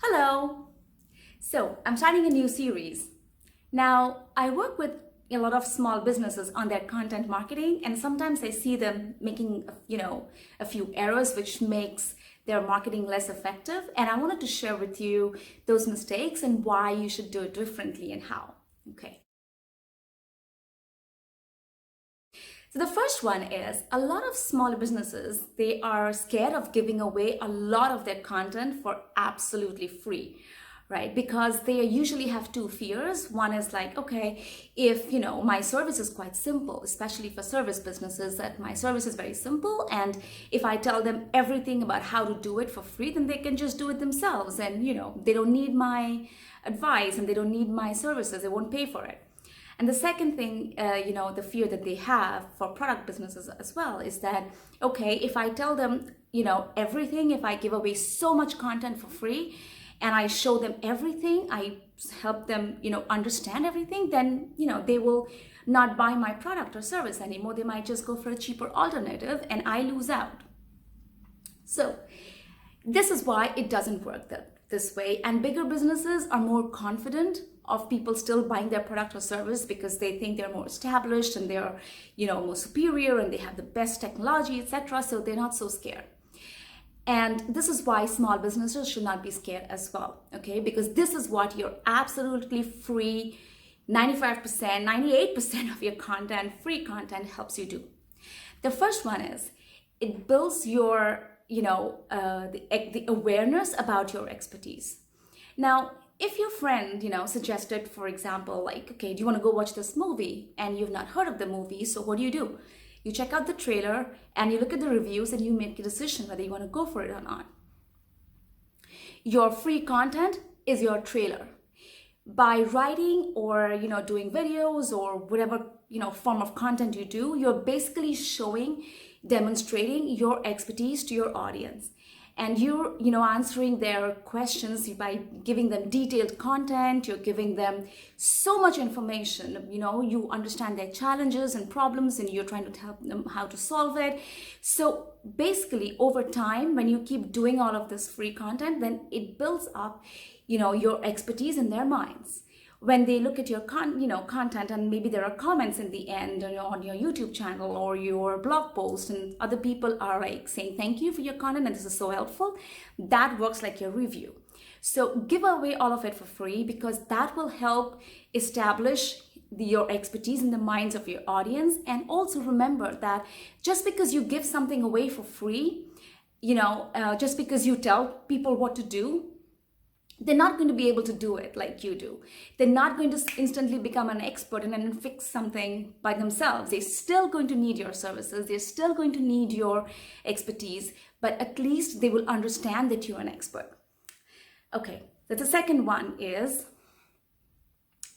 Hello! So, I'm starting a new series. Now, I work with a lot of small businesses on their content marketing, and sometimes I see them making, a few errors, which makes their marketing less effective. And I wanted to share with you those mistakes and why you should do it differently and how. Okay. So the first one is a lot of small businesses, they are scared of giving away a lot of their content for absolutely free, right? Because they usually have two fears. One is like, okay, if, my service is quite simple, especially for service businesses, that my service is very simple. And if I tell them everything about how to do it for free, then they can just do it themselves. And, they don't need my advice and they don't need my services. They won't pay for it. And the second thing, the fear that they have for product businesses as well is that, okay, if I tell them, everything, if I give away so much content for free and I show them everything, I help them, understand everything, then, they will not buy my product or service anymore. They might just go for a cheaper alternative and I lose out. So this is why it doesn't work this way. And bigger businesses are more confident of people still buying their product or service because they think they're more established and they're, more superior and they have the best technology, etc. So they're not so scared. And this is why small businesses should not be scared as well, okay? Because this is what your absolutely free 95%, 98% of your content, free content helps you do. The first one is it builds your, the awareness about your expertise. Now, if your friend, suggested, for example, like, okay, do you want to go watch this movie? And you've not heard of the movie, so what do? You check out the trailer and you look at the reviews and you make a decision whether you want to go for it or not. Your free content is your trailer. By writing or, doing videos or whatever, form of content you do, you're basically demonstrating your expertise to your audience. And you're, answering their questions by giving them detailed content. You're giving them so much information. You understand their challenges and problems and you're trying to help them how to solve it. So basically, over time, when you keep doing all of this free content, then it builds up, your expertise in their minds. When they look at your content and maybe there are comments in the end on your YouTube channel or your blog post and other people are like saying thank you for your content and this is so helpful, that works like your review. So give away all of it for free because that will help establish your expertise in the minds of your audience. And also remember that just because you give something away for free, just because you tell people what to do, they're not going to be able to do it like you do. They're not going to instantly become an expert and then fix something by themselves. They're still going to need your services. They're still going to need your expertise, but at least they will understand that you're an expert. Okay, so the second one is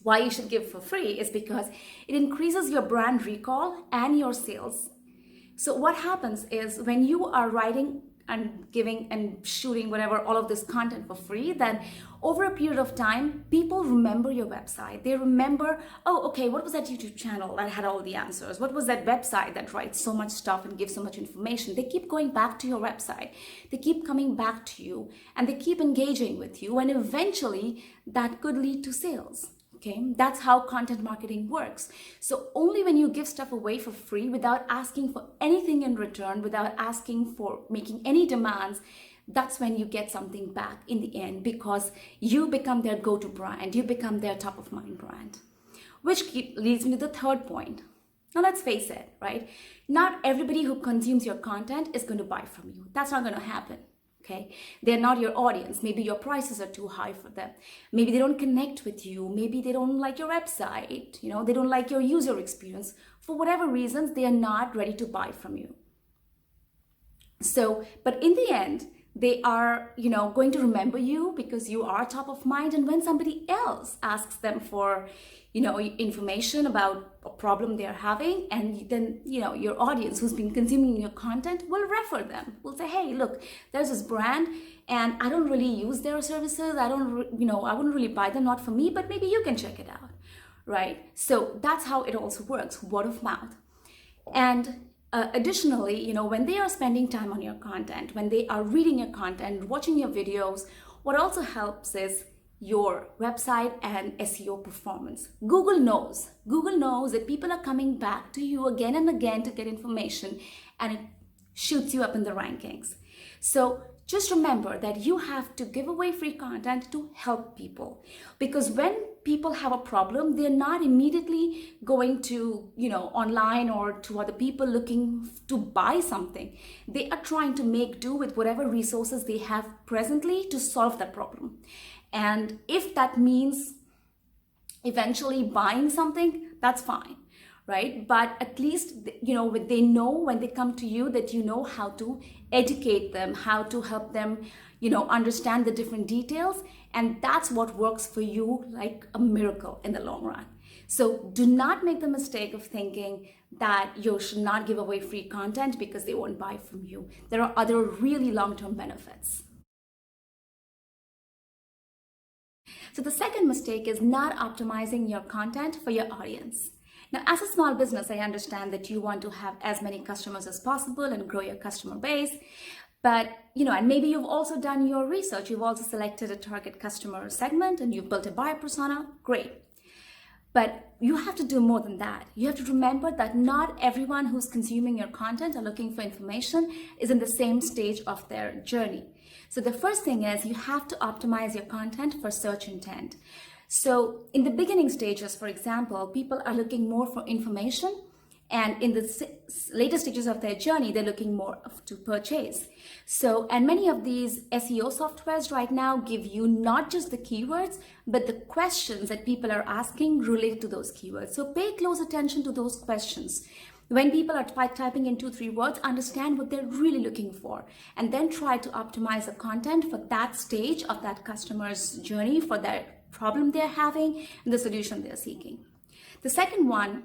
why you should give for free is because it increases your brand recall and your sales. So what happens is when you are writing and giving and shooting whatever, all of this content for free, then over a period of time, people remember your website. They remember, oh, okay, what was that YouTube channel that had all the answers? What was that website that writes so much stuff and gives so much information? They keep going back to your website. They keep coming back to you and they keep engaging with you. And eventually that could lead to sales. Okay, that's how content marketing works. So only when you give stuff away for free without asking for anything in return, without asking for making any demands, that's when you get something back in the end because you become their go-to brand. You become their top of mind brand, which leads me to the third point. Now let's face it, right? Not everybody who consumes your content is going to buy from you. That's not going to happen. Okay, they're not your audience. Maybe your prices are too high for them. Maybe they don't connect with you. Maybe they don't like your website. They don't like your user experience. For whatever reasons, they are not ready to buy from you. So, but in the end, they are, going to remember you because you are top of mind. And when somebody else asks them for, information about a problem they're having, and then, your audience who's been consuming your content will refer them. Will say, hey, look, there's this brand and I don't really use their services. I wouldn't really buy them, not for me, but maybe you can check it out, right? So that's how it also works, word of mouth. And additionally, when they are spending time on your content, when they are reading your content, watching your videos, What also helps is your website and SEO performance. Google knows that people are coming back to you again and again to get information, and it shoots you up in the rankings. So just remember that you have to give away free content to help people, because when people have a problem, they're not immediately going to, online or to other people looking to buy something. They are trying to make do with whatever resources they have presently to solve that problem. And if that means eventually buying something, that's fine, right? But at least, they know when they come to you that you know how to educate them, how to help them, understand the different details. And that's what works for you like a miracle in the long run. So do not make the mistake of thinking that you should not give away free content because they won't buy from you. There are other really long-term benefits. So the second mistake is not optimizing your content for your audience. Now, as a small business, I understand that you want to have as many customers as possible and grow your customer base. But, and maybe you've also done your research. You've also selected a target customer segment and you've built a buyer persona. Great. But you have to do more than that. You have to remember that not everyone who's consuming your content or looking for information is in the same stage of their journey. So the first thing is you have to optimize your content for search intent. So in the beginning stages, for example, people are looking more for information, and in the later stages of their journey, they're looking more to purchase. So, and many of these SEO softwares right now give you not just the keywords, but the questions that people are asking related to those keywords. So pay close attention to those questions. When people are typing in 2-3 words, understand what they're really looking for, and then try to optimize the content for that stage of that customer's journey, for that problem they're having and the solution they're seeking. The second one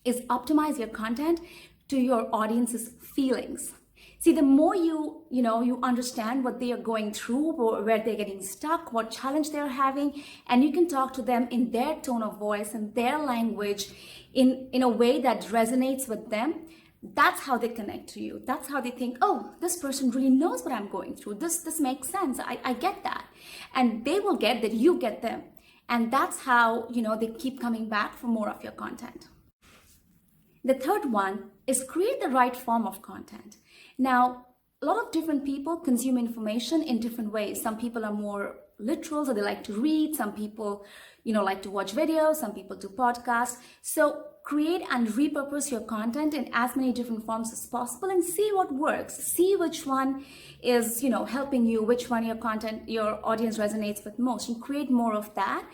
is optimize your content to your audience's feelings. See, the more you understand what they are going through, where they're getting stuck, what challenge they're having, and you can talk to them in their tone of voice and their language in a way that resonates with them, that's how they connect to you. That's how they think, oh, this person really knows what I'm going through. This makes sense. I get that. And they will get that you get them. And that's how, they keep coming back for more of your content. The third one is create the right form of content. Now, a lot of different people consume information in different ways. Some people are more literal, so they like to read. Some people, like to watch videos. Some people do podcasts. So create and repurpose your content in as many different forms as possible and see what works. See which one is, helping you, which one your audience resonates with most, and create more of that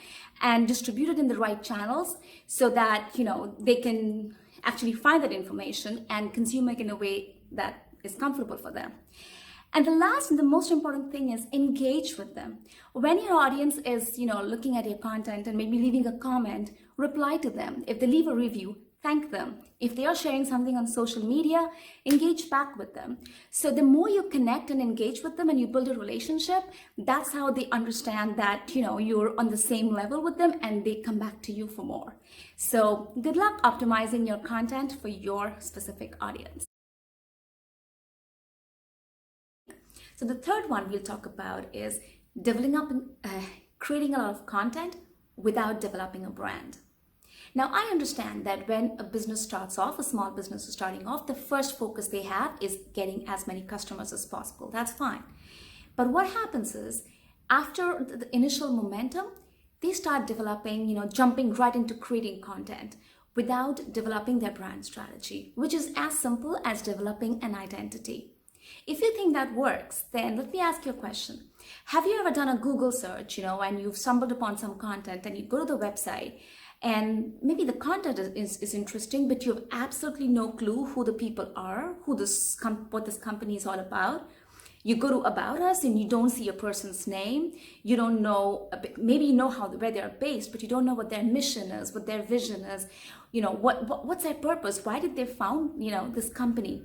and distribute it in the right channels so that, they can actually find that information and consume it in a way that is comfortable for them. And the last and the most important thing is engage with them. When your audience is, looking at your content and maybe leaving a comment, reply to them. If they leave a review, thank them. If they are sharing something on social media, engage back with them. So the more you connect and engage with them and you build a relationship, that's how they understand that, you're on the same level with them and they come back to you for more. So good luck optimizing your content for your specific audience. So the third one we'll talk about is creating a lot of content without developing a brand. Now, I understand that when a business starts off, a small business is starting off, the first focus they have is getting as many customers as possible. That's fine. But what happens is, after the initial momentum, they start developing, jumping right into creating content without developing their brand strategy, which is as simple as developing an identity. If you think that works, then let me ask you a question. Have you ever done a Google search, and you've stumbled upon some content and you go to the website and maybe the content is interesting, but you have absolutely no clue who the people are, what this company is all about. You go to About Us and you don't see a person's name. You don't know, maybe you know where they're based, but you don't know what their mission is, what their vision is. What's their purpose? Why did they found, this company?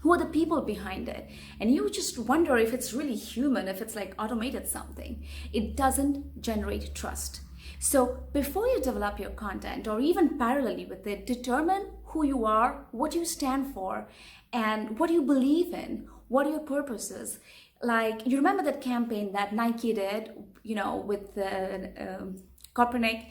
Who are the people behind it? And you just wonder if it's really human, if it's like automated something. It doesn't generate trust. So before you develop your content, or even parallelly with it, determine who you are, what you stand for, and what you believe in, what are your purposes. Like, you remember that campaign that Nike did, with Kaepernick,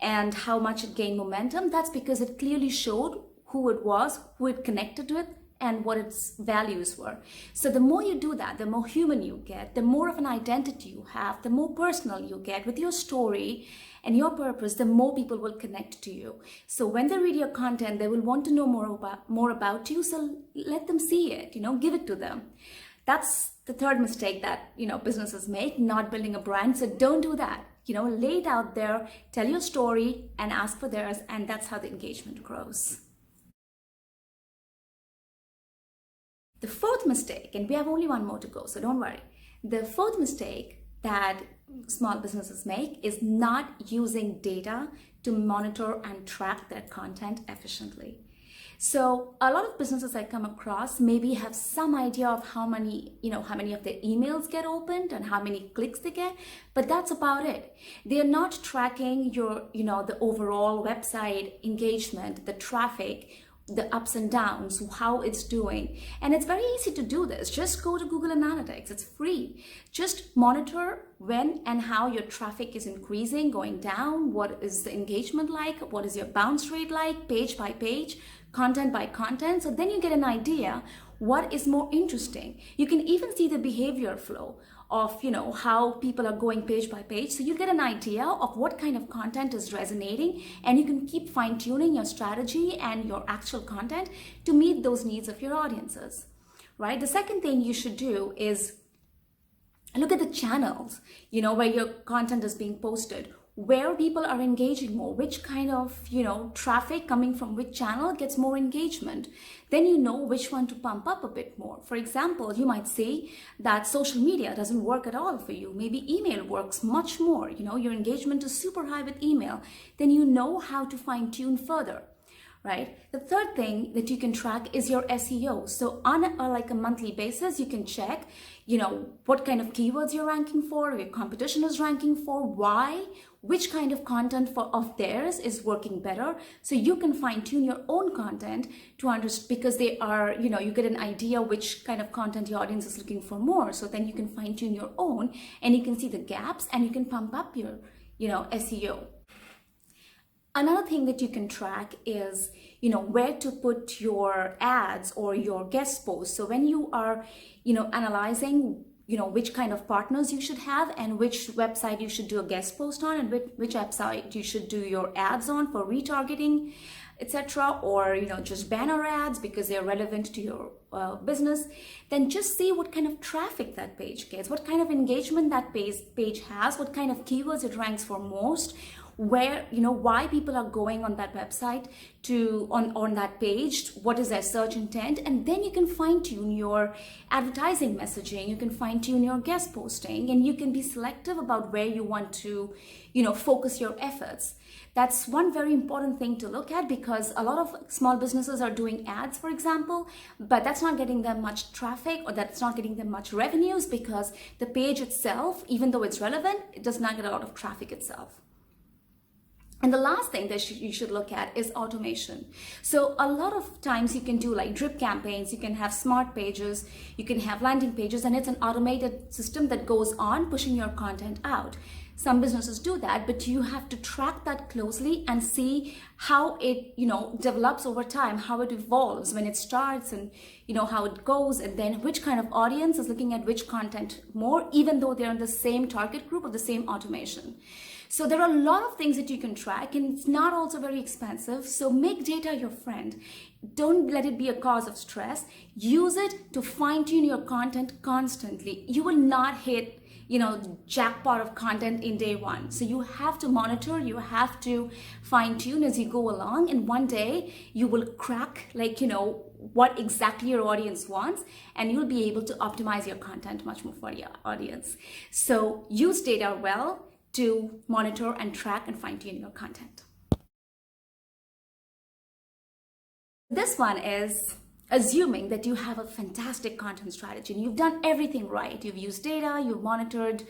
and how much it gained momentum? That's because it clearly showed who it was, who it connected with, and what its values were. So the more you do that, the more human you get, the more of an identity you have, the more personal you get with your story and your purpose, the more people will connect to you. So when they read your content, they will want to know more about you. So let them see it, give it to them. That's the third mistake that, businesses make, not building a brand. So don't do that. Lay it out there, tell your story and ask for theirs. And that's how the engagement grows. The fourth mistake, and we have only one more to go, so don't worry. The fourth mistake that small businesses make is not using data to monitor and track their content efficiently. So a lot of businesses I come across maybe have some idea of how many of their emails get opened and how many clicks they get, but that's about it. They're not tracking your, the overall website engagement, the traffic, the ups and downs, how it's doing. And it's very easy to do this. Just go to Google Analytics. It's free. Just monitor when and how your traffic is increasing, going down, what is the engagement like, what is your bounce rate like, page by page, content by content. So then you get an idea what is more interesting. You can even see the behavior flow of how people are going page by page, so you get an idea of what kind of content is resonating, and you can keep fine-tuning your strategy and your actual content to meet those needs of your audiences, right? The second thing you should do is look at the channels, where your content is being posted, where people are engaging more, which kind of, traffic coming from which channel gets more engagement. Then you know which one to pump up a bit more. For example, you might see that social media doesn't work at all for you. Maybe email works much more. Your engagement is super high with email. Then you know how to fine tune further. Right? The third thing that you can track is your SEO. So on a monthly basis, you can check, what kind of keywords you're ranking for, your competition is ranking for, why, which kind of content of theirs is working better. So you can fine tune your own content to understand, because they are, you get an idea which kind of content your audience is looking for more. So then you can fine tune your own and you can see the gaps and you can pump up your, SEO. Another thing that you can track is, where to put your ads or your guest posts. So when you are, analyzing, which kind of partners you should have and which website you should do a guest post on and which website you should do your ads on for retargeting, etc., or, just banner ads because they're relevant to your business, then just see what kind of traffic that page gets, what kind of engagement that page has, what kind of keywords it ranks for most, where, why people are going on that website on that page, what is their search intent, and then you can fine tune your advertising messaging, you can fine tune your guest posting, and you can be selective about where you want to, focus your efforts. That's one very important thing to look at, because a lot of small businesses are doing ads, for example, but that's not getting them much traffic, or that's not getting them much revenues, because the page itself, even though it's relevant, it does not get a lot of traffic itself. And the last thing that you should look at is automation. So a lot of times you can do like drip campaigns, you can have smart pages, you can have landing pages, and it's an automated system that goes on pushing your content out. Some businesses do that, but you have to track that closely and see how it, develops over time, how it evolves when it starts, and, how it goes, and then which kind of audience is looking at which content more, even though they're in the same target group or the same automation. So there are a lot of things that you can track, and it's not also very expensive. So make data your friend. Don't let it be a cause of stress. Use it to fine tune your content constantly. You will not hit, jackpot of content in day one. So you have to monitor, you have to fine tune as you go along. And one day you will crack, what exactly your audience wants, and you'll be able to optimize your content much more for your audience. So use data well to monitor and track and fine-tune your content. This one is assuming that you have a fantastic content strategy and you've done everything right. You've used data, you've monitored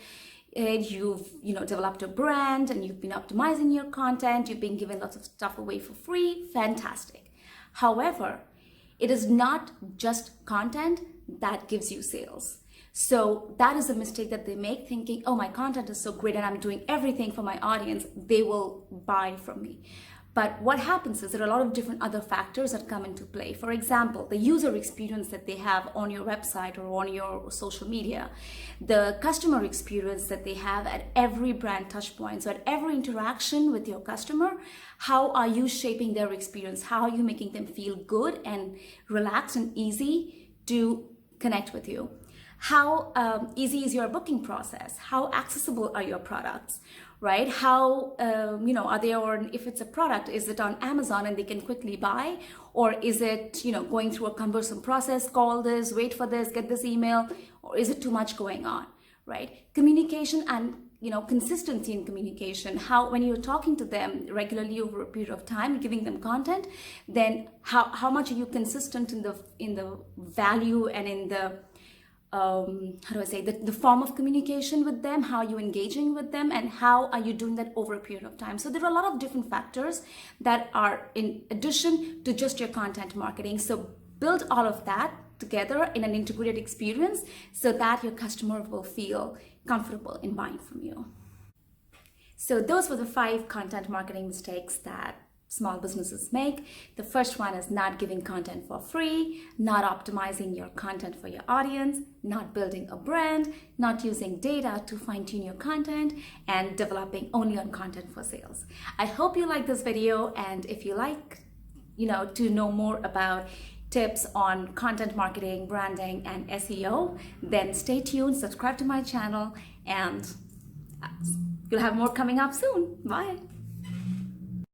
it, you've developed a brand, and you've been optimizing your content, you've been giving lots of stuff away for free. Fantastic. However, it is not just content that gives you sales. So that is a mistake that they make, thinking, oh, my content is so great and I'm doing everything for my audience, they will buy from me. But what happens is there are a lot of different other factors that come into play. For example, the user experience that they have on your website or on your social media, the customer experience that they have at every brand touch point. So at every interaction with your customer, how are you shaping their experience? How are you making them feel good and relaxed and easy to connect with you? How easy is your booking process? How accessible are your products? Right? How, are they, or if it's a product, is it on Amazon and they can quickly buy? Or is it, going through a cumbersome process, call this, wait for this, get this email, or is it too much going on, right? Communication and, consistency in communication. How, when you're talking to them regularly over a period of time, giving them content, then how much are you consistent in the value and in the, the form of communication with them, how are you engaging with them, and how are you doing that over a period of time? So there are a lot of different factors that are in addition to just your content marketing. So build all of that together in an integrated experience so that your customer will feel comfortable in buying from you. So those were the 5 content marketing mistakes that small businesses make. The first one is not giving content for free, not optimizing your content for your audience, not building a brand, not using data to fine-tune your content, and developing only on content for sales. I hope you like this video, and if you like, to know more about tips on content marketing, branding, and SEO, then stay tuned, subscribe to my channel, and you'll have more coming up soon. Bye.